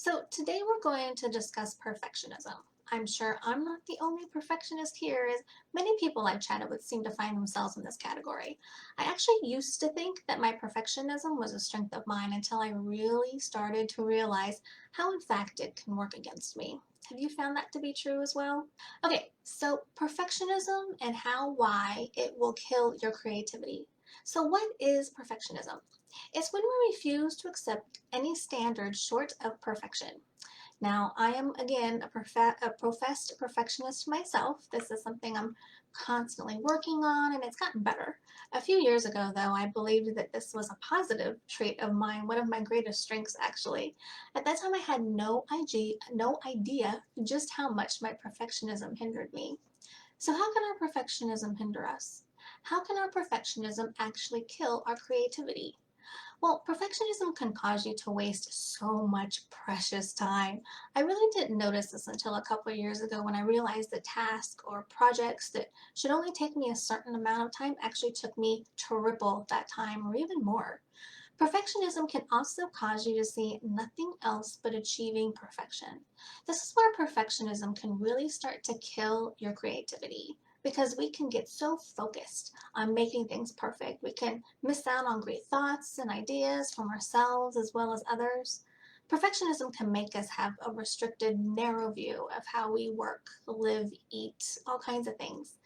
So today we're going to discuss perfectionism. I'm sure I'm not the only perfectionist here, as many people I've chatted with seem to find themselves in this category. I actually used to think that my perfectionism was a strength of mine until I really started to realize how in fact it can work against me. Have you found that to be true as well? Okay, so perfectionism and why it will kill your creativity. So what is perfectionism? It's when we refuse to accept any standard short of perfection. Now, I am again a professed perfectionist myself. This is something I'm constantly working on, and it's gotten better. A few years ago, though, I believed that this was a positive trait of mine, one of my greatest strengths, actually. At that time, I had no idea just how much my perfectionism hindered me. So, how can our perfectionism hinder us? How can our perfectionism actually kill our creativity? Well, perfectionism can cause you to waste so much precious time. I really didn't notice this until a couple of years ago when I realized that tasks or projects that should only take me a certain amount of time actually took me triple that time or even more. Perfectionism can also cause you to see nothing else but achieving perfection. This is where perfectionism can really start to kill your creativity because we can get so focused on making things perfect. We can miss out on great thoughts and ideas from ourselves as well as others. Perfectionism can make us have a restricted, narrow view of how we work, live, eat, all kinds of things.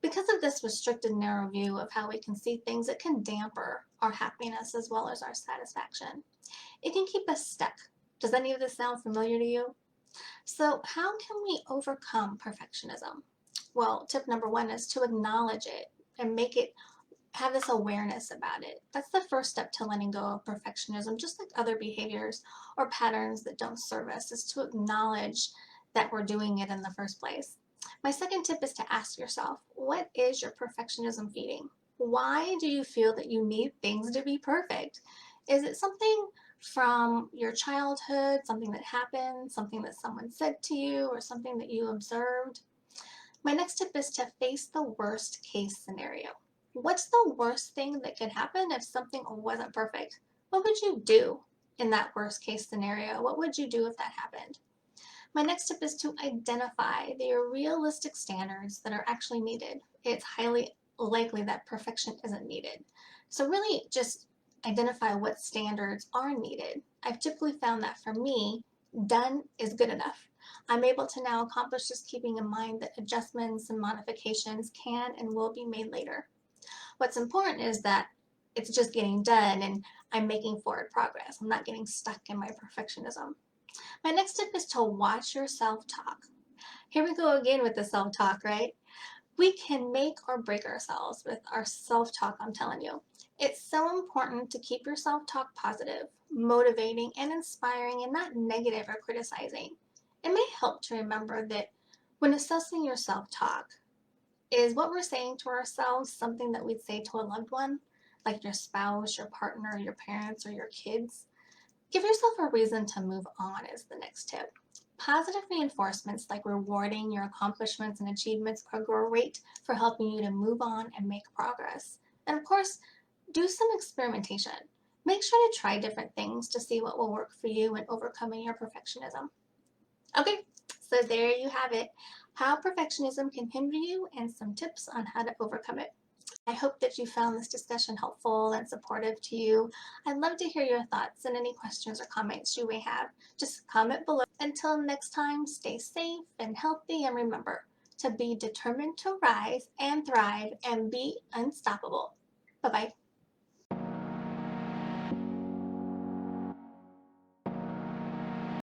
Because of this restricted narrow view of how we can see things, it can damper our happiness as well as our satisfaction. It can keep us stuck. Does any of this sound familiar to you? So, how can we overcome perfectionism? Well, tip number one is to acknowledge it and have this awareness about it. That's the first step to letting go of perfectionism, just like other behaviors or patterns that don't serve us, is to acknowledge that we're doing it in the first place. My second tip is to ask yourself, what is your perfectionism feeding? Why do you feel that you need things to be perfect? Is it something from your childhood, something that happened, something that someone said to you, or something that you observed? My next tip is to face the worst case scenario. What's the worst thing that could happen if something wasn't perfect? What would you do in that worst case scenario? What would you do if that happened? My next tip is to identify the realistic standards that are actually needed. It's highly likely that perfection isn't needed. So, really, just identify what standards are needed. I've typically found that for me, done is good enough. I'm able to now accomplish this keeping in mind that adjustments and modifications can and will be made later. What's important is that it's just getting done and I'm making forward progress. I'm not getting stuck in my perfectionism. My next tip is to watch your self talk. Here we go again with the self talk, right? We can make or break ourselves with our self talk, I'm telling you. It's so important to keep your self talk positive, motivating, and inspiring, and not negative or criticizing. It may help to remember that when assessing your self talk, is what we're saying to ourselves something that we'd say to a loved one, like your spouse, your partner, your parents, or your kids? Give yourself a reason to move on is the next tip. Positive reinforcements like rewarding your accomplishments and achievements are great for helping you to move on and make progress. And of course, do some experimentation. Make sure to try different things to see what will work for you in overcoming your perfectionism. Okay, so there you have it. How perfectionism can hinder you and some tips on how to overcome it. I hope that you found this discussion helpful and supportive to you. I'd love to hear your thoughts and any questions or comments you may have. Just comment below. Until next time, stay safe and healthy, and remember to be determined to rise and thrive and be unstoppable.